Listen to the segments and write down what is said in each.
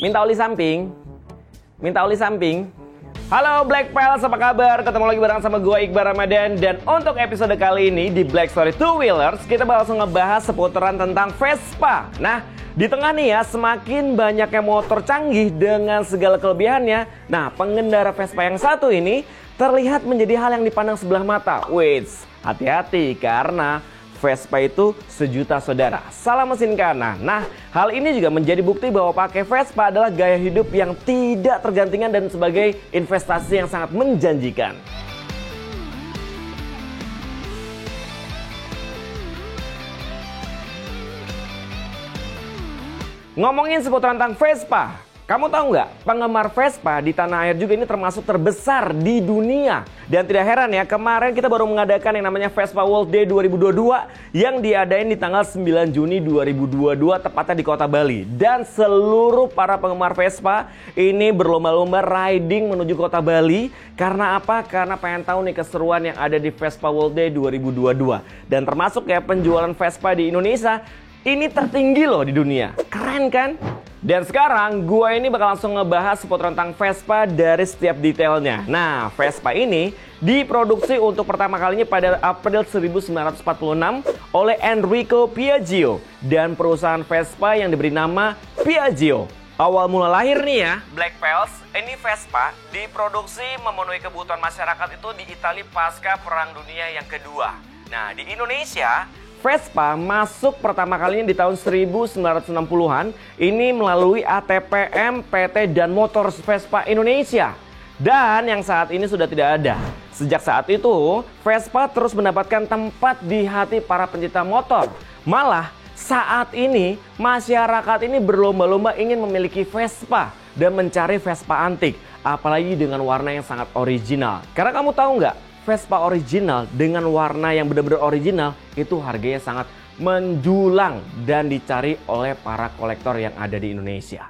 Minta oli samping. Minta oli samping. Halo Black Pals, apa kabar? Ketemu lagi bareng sama gue Iqbal Ramadan. Dan untuk episode kali ini di Black Story Two Wheelers, kita bakal ngebahas seputaran tentang Vespa. Nah, di tengah nih ya, semakin banyaknya motor canggih dengan segala kelebihannya. Nah, pengendara Vespa yang satu ini terlihat menjadi hal yang dipandang sebelah mata. Wait, hati-hati karena Vespa itu sejuta saudara, salah mesin kanan. Nah, hal ini juga menjadi bukti bahwa pakai Vespa adalah gaya hidup yang tidak tergantikan dan sebagai investasi yang sangat menjanjikan. Ngomongin seputar tentang Vespa, kamu tahu nggak, penggemar Vespa di tanah air juga ini termasuk terbesar di dunia. Dan tidak heran ya, kemarin kita baru mengadakan yang namanya Vespa World Day 2022 yang diadain di tanggal 9 Juni 2022 tepatnya di kota Bali. Dan seluruh para penggemar Vespa ini berlomba-lomba riding menuju kota Bali. Karena apa? Karena pengen tahu nih keseruan yang ada di Vespa World Day 2022. Dan termasuk ya penjualan Vespa di Indonesia ini tertinggi loh di dunia. Keren kan? Dan sekarang gue ini bakal langsung ngebahas seputar tentang Vespa dari setiap detailnya. Nah, Vespa ini diproduksi untuk pertama kalinya pada April 1946 oleh Enrico Piaggio dan perusahaan Vespa yang diberi nama Piaggio. Awal mula lahir nih ya, Black Pals, ini Vespa diproduksi memenuhi kebutuhan masyarakat itu di Italia pasca Perang Dunia yang kedua. Nah, di Indonesia Vespa masuk pertama kalinya di tahun 1960-an ini melalui ATPM, PT dan Motors Vespa Indonesia. Dan yang saat ini sudah tidak ada. Sejak saat itu, Vespa terus mendapatkan tempat di hati para pencinta motor. Malah saat ini masyarakat ini berlomba-lomba ingin memiliki Vespa dan mencari Vespa antik. Apalagi dengan warna yang sangat original. Karena kamu tahu nggak? Vespa original dengan warna yang benar-benar original itu harganya sangat menjulang dan dicari oleh para kolektor yang ada di Indonesia.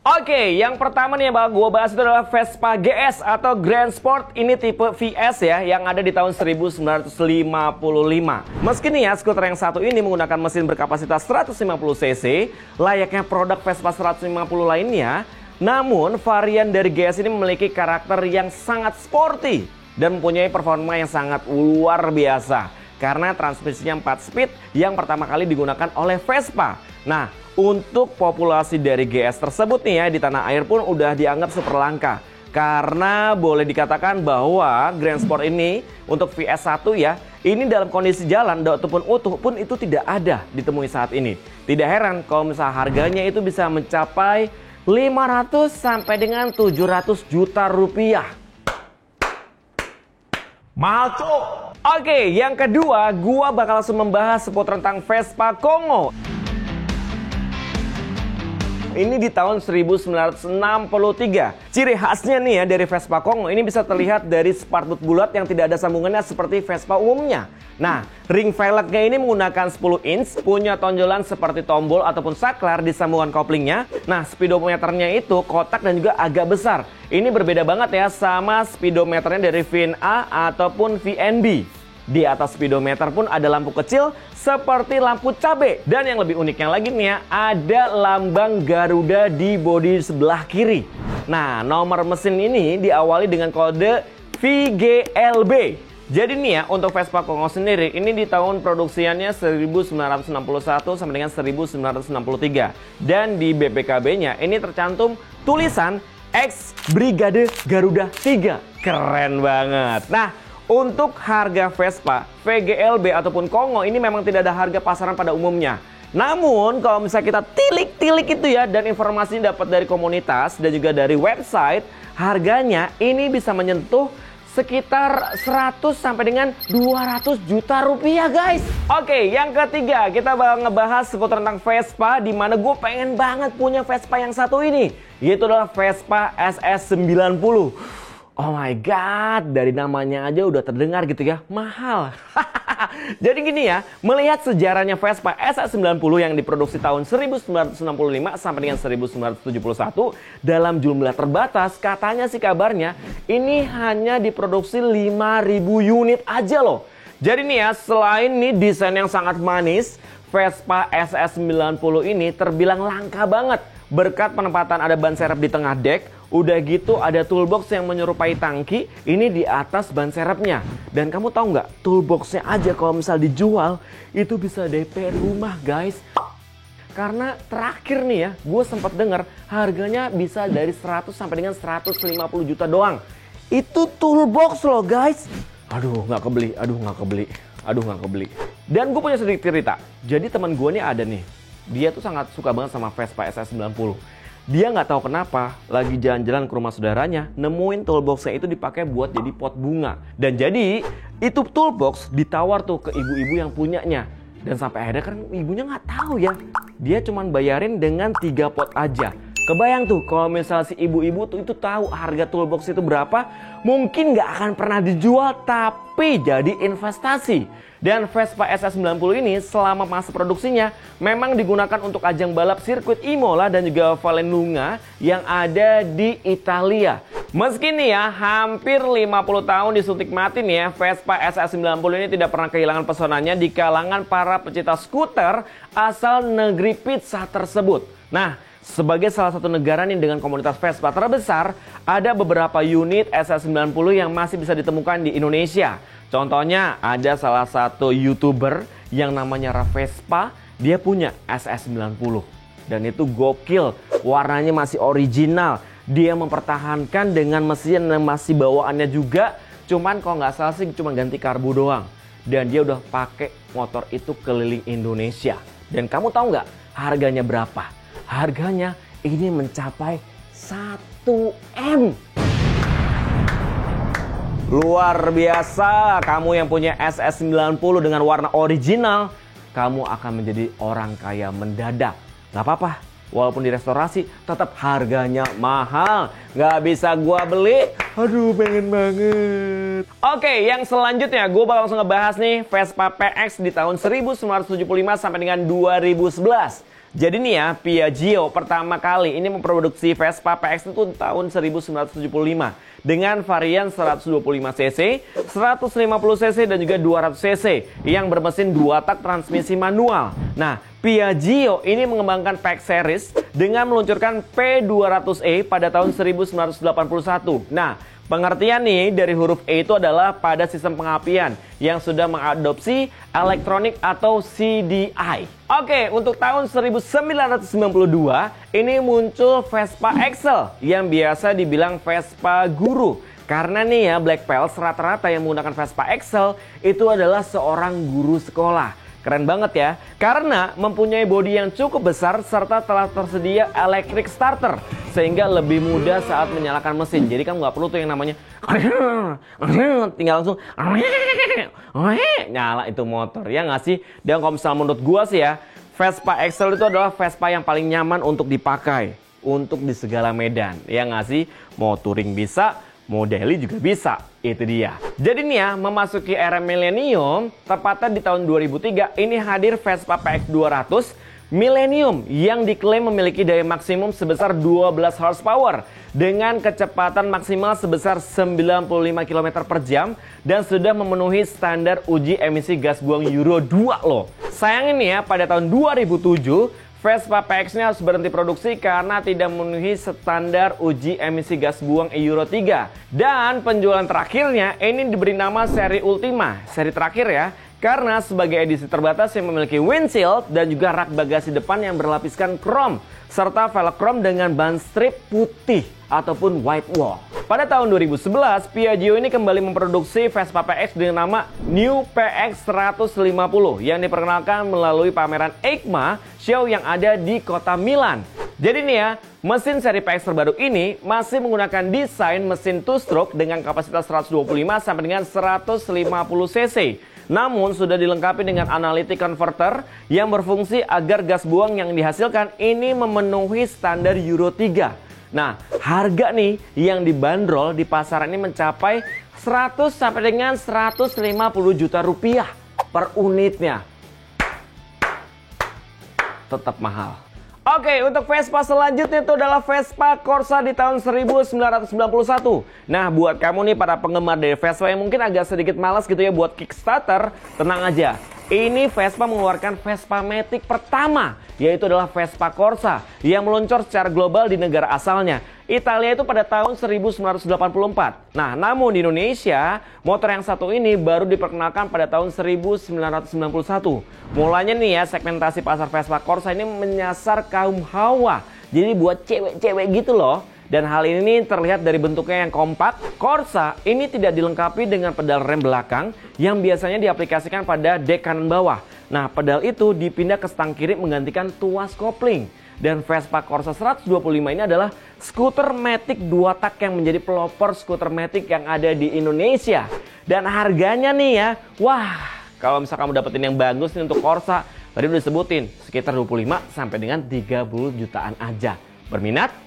Oke, yang pertama nih yang bakal gue bahas itu adalah Vespa GS atau Grand Sport. Ini tipe VS ya, yang ada di tahun 1955. Meski nih ya, skuter yang satu ini menggunakan mesin berkapasitas 150 cc, layaknya produk Vespa 150 lainnya. Namun varian dari GS ini memiliki karakter yang sangat sporty dan mempunyai performa yang sangat luar biasa karena transmisinya 4 speed yang pertama kali digunakan oleh Vespa. Nah, untuk populasi dari GS tersebut nih ya di tanah air pun udah dianggap super langka karena boleh dikatakan bahwa Grand Sport ini untuk VS1 ya, ini dalam kondisi jalan ataupun utuh pun itu tidak ada ditemui saat ini. Tidak heran kalau misalnya harganya itu bisa mencapai 500 sampai dengan 700 juta rupiah. Mahal cuk. Oke, yang kedua gua bakal langsung membahas seputar tentang Vespa Congo. Ini di tahun 1963. Ciri khasnya nih ya dari Vespa Congo ini bisa terlihat dari spardut bulat yang tidak ada sambungannya seperti Vespa umumnya. Nah, ring velgnya ini menggunakan 10 inch, punya tonjolan seperti tombol ataupun saklar di sambungan koplingnya. Nah, speedometernya itu kotak dan juga agak besar. Ini berbeda banget ya sama speedometernya dari VNA ataupun VNB. Di atas speedometer pun ada lampu kecil seperti lampu cabe. Dan yang lebih uniknya lagi nih ya, ada lambang Garuda di bodi sebelah kiri. Nah, nomor mesin ini diawali dengan kode VGLB. Jadi nih ya, untuk Vespa Congo sendiri, ini di tahun produksiannya 1961 sampai dengan 1963. Dan di BPKB-nya ini tercantum tulisan X Brigade Garuda 3. Keren banget. Nah, untuk harga Vespa, VGLB ataupun Congo ini memang tidak ada harga pasaran pada umumnya. Namun kalau misalnya kita tilik-tilik itu ya dan informasinya dapat dari komunitas dan juga dari website, harganya ini bisa menyentuh sekitar 100 sampai dengan 200 juta rupiah guys. Oke, yang ketiga kita bakal ngebahas seputar tentang Vespa, di mana gue pengen banget punya Vespa yang satu ini, yaitu adalah Vespa SS90. Oh my god, dari namanya aja udah terdengar gitu ya, mahal. Jadi gini ya, melihat sejarahnya Vespa SS90 yang diproduksi tahun 1965 sampai dengan 1971 dalam jumlah terbatas, katanya sih kabarnya ini hanya diproduksi 5.000 unit aja loh. Jadi nih ya, selain nih desain yang sangat manis, Vespa SS90 ini terbilang langka banget. berkat penempatan ada ban serep di tengah dek. Udah gitu ada toolbox yang menyerupai tangki ini di atas ban serepnya. Dan kamu tahu nggak, toolboxnya aja kalau misal dijual itu bisa DP rumah guys. Karena terakhir nih ya, gue sempat dengar harganya bisa dari 100 sampai dengan 150 juta doang. Itu toolbox loh guys. Aduh nggak kebeli. Dan gue punya sedikit cerita. Jadi teman gue nih ada nih, dia tuh sangat suka banget sama Vespa SS90. Dia nggak tahu kenapa lagi jalan-jalan ke rumah saudaranya, nemuin toolboxnya itu dipakai buat jadi pot bunga. Dan jadi itu toolbox ditawar tuh ke ibu-ibu yang punyanya. Dan sampai akhirnya kan ibunya nggak tahu ya, dia cuman bayarin dengan 3 pot aja. Kebayang tuh kalau misalnya si ibu-ibu tuh itu tahu harga toolbox itu berapa, mungkin nggak akan pernah dijual tapi jadi investasi. Dan Vespa SS90 ini selama masa produksinya memang digunakan untuk ajang balap sirkuit Imola dan juga Vallelunga yang ada di Italia. Meski nih ya hampir 50 tahun disuntik mati nih ya, Vespa SS90 ini tidak pernah kehilangan pesonanya di kalangan para pecinta skuter asal negeri pizza tersebut. Nah, sebagai salah satu negara nih dengan komunitas Vespa terbesar, ada beberapa unit SS90 yang masih bisa ditemukan di Indonesia. Contohnya ada salah satu YouTuber yang namanya Ravespa, dia punya SS90. Dan itu gokil, warnanya masih original. Dia mempertahankan dengan mesin yang masih bawaannya juga. Cuman kalau nggak salah sih cuma ganti karbu doang. Dan dia udah pakai motor itu keliling Indonesia. Dan kamu tahu nggak harganya berapa? Harganya ini mencapai 1M. Luar biasa, kamu yang punya SS90 dengan warna original, kamu akan menjadi orang kaya mendadak. Gak apa-apa, walaupun direstorasi tetap harganya mahal. Gak bisa gua beli, aduh pengen banget. Oke, yang selanjutnya gue bakal langsung ngebahas nih Vespa PX di tahun 1975 sampai dengan 2011. Jadi nih ya, Piaggio pertama kali ini memproduksi Vespa PX itu tahun 1975 dengan varian 125cc, 150cc dan juga 200cc yang bermesin 2 tak transmisi manual. Nah, Piaggio ini mengembangkan PX series dengan meluncurkan P200e pada tahun 1981. Nah, pengertian nih dari huruf E itu adalah pada sistem pengapian yang sudah mengadopsi elektronik atau CDI. Oke, untuk tahun 1992 ini muncul Vespa Excel yang biasa dibilang Vespa guru. Karena nih ya Black Pels rata-rata yang menggunakan Vespa Excel itu adalah seorang guru sekolah. Keren banget ya, karena mempunyai bodi yang cukup besar serta telah tersedia electric starter sehingga lebih mudah saat menyalakan mesin. Jadi kamu nggak perlu tuh yang namanya tinggal langsung nyala itu motor, ya nggak sih? Dan kalau misalnya menurut gua sih ya, Vespa Excel itu adalah Vespa yang paling nyaman untuk dipakai untuk di segala medan, ya nggak sih? Mau touring bisa, mau daily juga bisa. Itu dia. Jadi nih ya, memasuki era milenium, tepatnya di tahun 2003, ini hadir Vespa PX 200 Millennium yang diklaim memiliki daya maksimum sebesar 12 horsepower dengan kecepatan maksimal sebesar 95 km per jam dan sudah memenuhi standar uji emisi gas buang Euro 2 loh. Sayangnya nih ya, pada tahun 2007, Vespa PX ini harus berhenti produksi karena tidak memenuhi standar uji emisi gas buang Euro 3. Dan penjualan terakhirnya ini diberi nama seri Ultima, seri terakhir ya. Karena sebagai edisi terbatas yang memiliki windshield dan juga rak bagasi depan yang berlapiskan krom. Serta velg krom dengan ban strip putih ataupun white wall. Pada tahun 2011, Piaggio ini kembali memproduksi Vespa PX dengan nama New PX 150 yang diperkenalkan melalui pameran EICMA show yang ada di kota Milan. Jadi nih ya, mesin seri PX terbaru ini masih menggunakan desain mesin two-stroke dengan kapasitas 125 sampai dengan 150 cc. Namun sudah dilengkapi dengan analytic converter yang berfungsi agar gas buang yang dihasilkan ini memenuhi standar Euro 3. Nah, harga nih yang dibanderol di pasaran ini mencapai 100 sampai dengan 150 juta rupiah per unitnya. Tetap mahal. Oke, untuk Vespa selanjutnya itu adalah Vespa Corsa di tahun 1991. Nah, buat kamu nih para penggemar dari Vespa yang mungkin agak sedikit malas gitu ya buat Kickstarter, tenang aja. Ini Vespa mengeluarkan Vespa Matic pertama, yaitu adalah Vespa Corsa yang meluncur secara global di negara asalnya. Italia itu pada tahun 1984. Nah, namun di Indonesia, motor yang satu ini baru diperkenalkan pada tahun 1991. Mulanya nih ya, segmentasi pasar Vespa Corsa ini menyasar kaum hawa. Jadi buat cewek-cewek gitu loh. Dan hal ini terlihat dari bentuknya yang kompak. Corsa ini tidak dilengkapi dengan pedal rem belakang yang biasanya diaplikasikan pada dek kanan bawah. Nah, pedal itu dipindah ke stang kiri menggantikan tuas kopling. Dan Vespa Corsa 125 ini adalah skuter matic 2 tak yang menjadi pelopor skuter matic yang ada di Indonesia. Dan harganya nih ya, wah, kalau misalnya kamu dapetin yang bagus nih untuk Corsa, tadi udah disebutin sekitar 25 sampai dengan 30 jutaan aja. Berminat?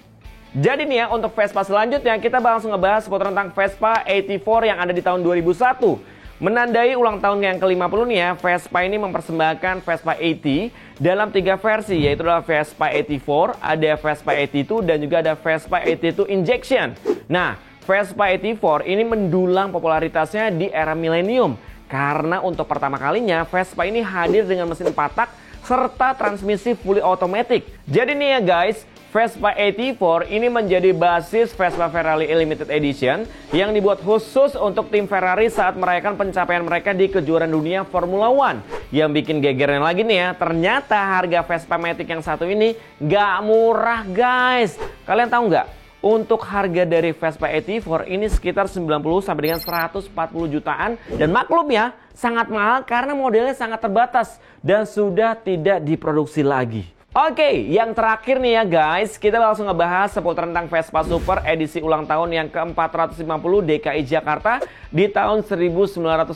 Jadi nih ya, untuk Vespa selanjutnya kita langsung ngebahas seputar tentang Vespa 84 yang ada di tahun 2001. Menandai ulang tahun yang ke-50 nih ya, Vespa ini mempersembahkan Vespa 80 dalam 3 versi, yaitu adalah Vespa 84, ada Vespa 82, dan juga ada Vespa 82 Injection. Nah, Vespa 84 ini mendulang popularitasnya di era milenium, karena untuk pertama kalinya Vespa ini hadir dengan mesin 4 tak serta transmisi fully automatic. Jadi nih ya guys, Vespa 84 ini menjadi basis Vespa Ferrari Limited Edition yang dibuat khusus untuk tim Ferrari saat merayakan pencapaian mereka di kejuaraan dunia Formula One. Yang bikin gegernya lagi nih ya, ternyata harga Vespa Matic yang satu ini nggak murah guys. Kalian tahu nggak? Untuk harga dari Vespa 84 ini sekitar 90 sampai dengan 140 jutaan. Dan maklum ya, sangat mahal karena modelnya sangat terbatas dan sudah tidak diproduksi lagi. Oke, yang terakhir nih ya guys, kita langsung ngebahas seputar tentang Vespa Super edisi ulang tahun yang ke-450 DKI Jakarta di tahun 1979.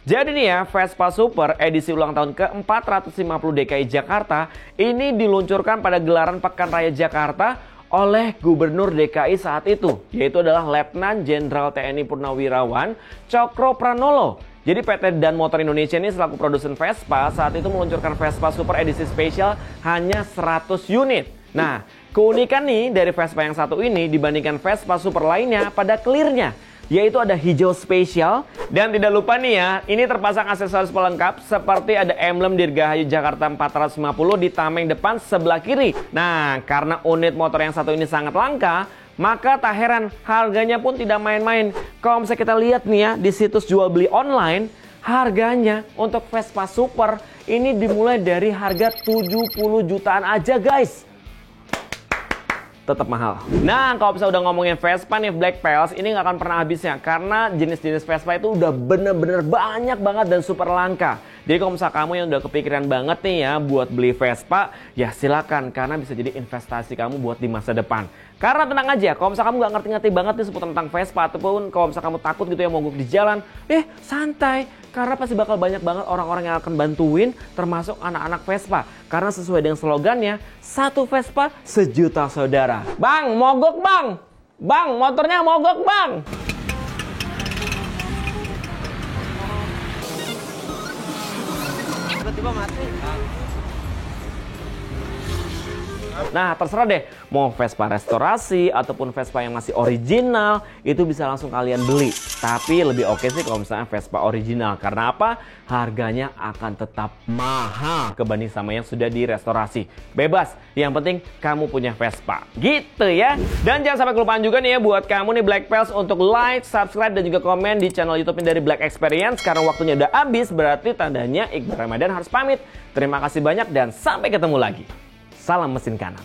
Jadi nih ya, Vespa Super edisi ulang tahun ke-450 DKI Jakarta ini diluncurkan pada gelaran Pekan Raya Jakarta oleh Gubernur DKI saat itu, yaitu adalah Letnan Jenderal TNI Purnawirawan Cokro Pranolo. Jadi PT Dan Motor Indonesia ini selaku produsen Vespa saat itu meluncurkan Vespa Super edisi spesial hanya 100 unit. Nah, keunikan nih dari Vespa yang satu ini dibandingkan Vespa Super lainnya pada clearnya, yaitu ada hijau spesial. Dan tidak lupa nih ya, ini terpasang aksesoris pelengkap seperti ada emblem Dirgahayu Jakarta 450 di tameng depan sebelah kiri. Nah, karena unit motor yang satu ini sangat langka, maka tak heran harganya pun tidak main-main. Kalau misalnya kita lihat nih ya, di situs jual beli online, harganya untuk Vespa Super ini dimulai dari harga 70 jutaan aja guys. Tetap mahal. Nah, kalau misalnya udah ngomongin Vespa nih Black Pals, ini nggak akan pernah habisnya karena jenis-jenis Vespa itu udah bener-bener banyak banget dan super langka. Jadi kalau misalnya kamu yang udah kepikiran banget nih ya buat beli Vespa, ya silakan karena bisa jadi investasi kamu buat di masa depan. Karena tenang aja, kalau misalnya kamu nggak ngerti-ngerti banget nih seputar tentang Vespa, ataupun kalau misalnya kamu takut gitu ya mogok di jalan, santai. Karena pasti bakal banyak banget orang-orang yang akan bantuin, termasuk anak-anak Vespa. Karena sesuai dengan slogannya, satu Vespa sejuta saudara. Bang, mogok bang! Bang, motornya mogok bang! Tiba-tiba mati. Nah, terserah deh, mau Vespa restorasi ataupun Vespa yang masih original, itu bisa langsung kalian beli. Tapi lebih oke sih kalau misalnya Vespa original. Karena apa? Harganya akan tetap mahal kebanding sama yang sudah direstorasi. Bebas, yang penting kamu punya Vespa. Gitu ya. Dan jangan sampai kelupaan juga nih ya buat kamu nih Black Pals untuk like, subscribe, dan juga komen di channel YouTube dari Black Experience. Karena waktunya udah habis, berarti tandanya Iqbal Ramadan harus pamit. Terima kasih banyak dan sampai ketemu lagi. Salam mesin kanan.